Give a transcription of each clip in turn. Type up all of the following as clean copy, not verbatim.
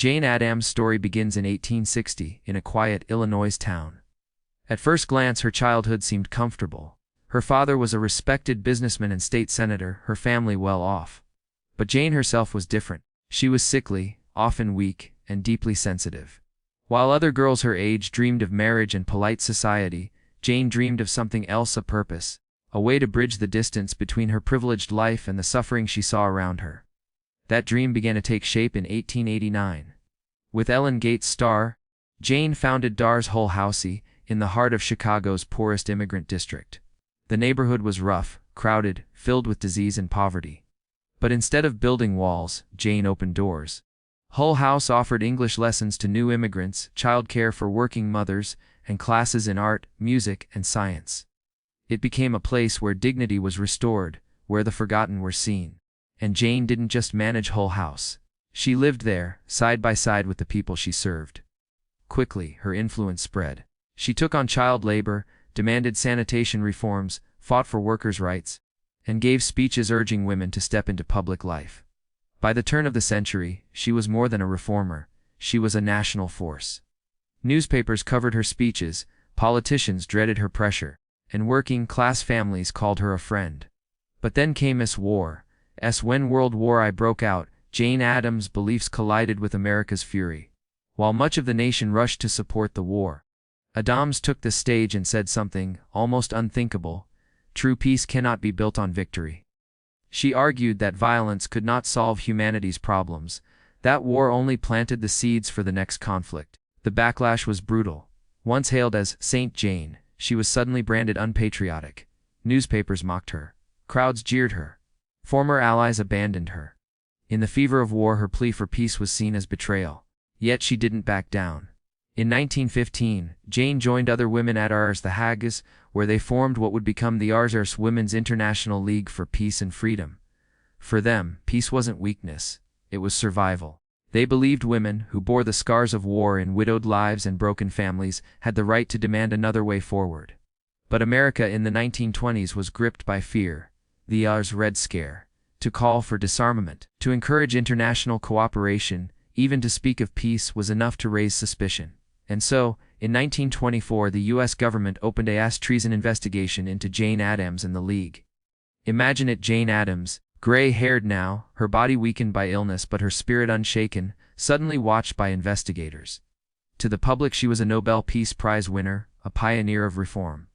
Jane Addams' story begins in 1860 in a quiet Illinois town. At first glance, her childhood seemed comfortable. Her father was a respected businessman and state senator, her family well off. But Jane herself was different. She was sickly, often weak, and deeply sensitive. While other girls her age dreamed of marriage and polite society, Jane dreamed of something else, a purpose, a way to bridge the distance between her privileged life and the suffering she saw around her. That dream began to take shape in 1889. With Ellen Gates' star, Jane founded Dar's Hull House in the heart of Chicago's poorest immigrant district. The neighborhood was rough, crowded, filled with disease and poverty. But instead of building walls, Jane opened doors. Hull House offered English lessons to new immigrants, childcare for working mothers, and classes in art, music, and science. It became a place where dignity was restored, where the forgotten were seen. And Jane didn't just manage Hull House. She lived there, side by side with the people she served. Quickly, her influence spread. She took on child labor, demanded sanitation reforms, fought for workers' rights, and gave speeches urging women to step into public life. By the turn of the century, she was more than a reformer. She was a national force. Newspapers covered her speeches, politicians dreaded her pressure, and working-class families called her a friend. But then came when World War I broke out, Jane Addams' beliefs collided with America's fury. While much of the nation rushed to support the war, Addams took the stage and said something almost unthinkable: true peace cannot be built on victory. She argued that violence could not solve humanity's problems, that war only planted the seeds for the next conflict. The backlash was brutal. Once hailed as Saint Jane, she was suddenly branded unpatriotic. Newspapers mocked her. Crowds jeered her. Former allies abandoned her. In the fever of war, her plea for peace was seen as betrayal. Yet she didn't back down. In 1915, Jane joined other women at the Hague, where they formed what would become the Women's International League for Peace and Freedom. For them, peace wasn't weakness, it was survival. They believed women, who bore the scars of war in widowed lives and broken families, had the right to demand another way forward. But America in the 1920s was gripped by fear, the Red Scare. To call for disarmament, to encourage international cooperation, even to speak of peace was enough to raise suspicion. And so, in 1924, the U.S. government opened a treason investigation into Jane Addams and the League. Imagine it: Jane Addams, gray-haired now, her body weakened by illness but her spirit unshaken, suddenly watched by investigators. To the public, she was a Nobel Peace Prize winner, a pioneer of reform.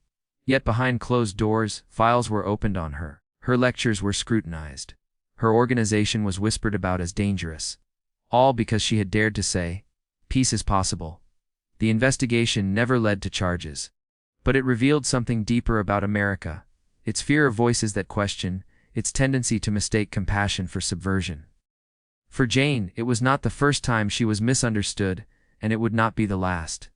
Yet behind closed doors, files were opened on her. Her lectures were scrutinized. Her organization was whispered about as dangerous. All because she had dared to say, "Peace is possible." The investigation never led to charges. But it revealed something deeper about America: its fear of voices that question, its tendency to mistake compassion for subversion. For Jane, it was not the first time she was misunderstood, and it would not be the last.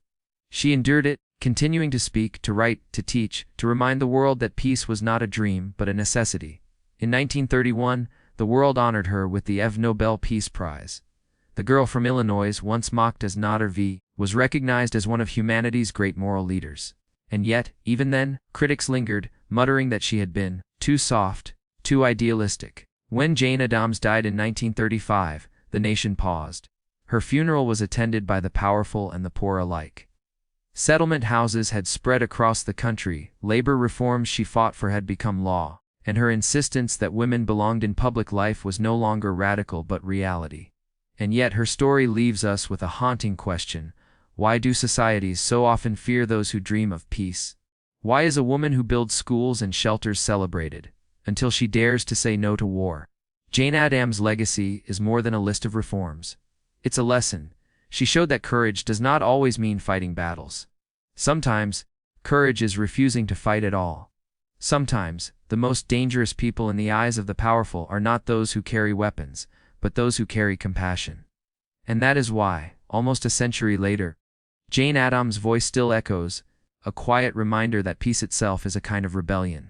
She endured it, continuing to speak, to write, to teach, to remind the world that peace was not a dream but a necessity. In 1931, the world honored her with the Nobel Peace Prize. The girl from Illinois, once mocked as not was recognized as one of humanity's great moral leaders. And yet, even then, critics lingered, muttering that she had been too soft, too idealistic. When Jane Addams died in 1935, the nation paused. Her funeral was attended by the powerful and the poor alike. Settlement houses had spread across the country, labor reforms she fought for had become law, and her insistence that women belonged in public life was no longer radical but reality. And yet her story leaves us with a haunting question: why do societies so often fear those who dream of peace? Why is a woman who builds schools and shelters celebrated, until she dares to say no to war? Jane Addams' legacy is more than a list of reforms. It's a lesson. She showed that courage does not always mean fighting battles. Sometimes, courage is refusing to fight at all. Sometimes, the most dangerous people in the eyes of the powerful are not those who carry weapons, but those who carry compassion. And that is why, almost a century later, Jane Addams' voice still echoes, a quiet reminder that peace itself is a kind of rebellion.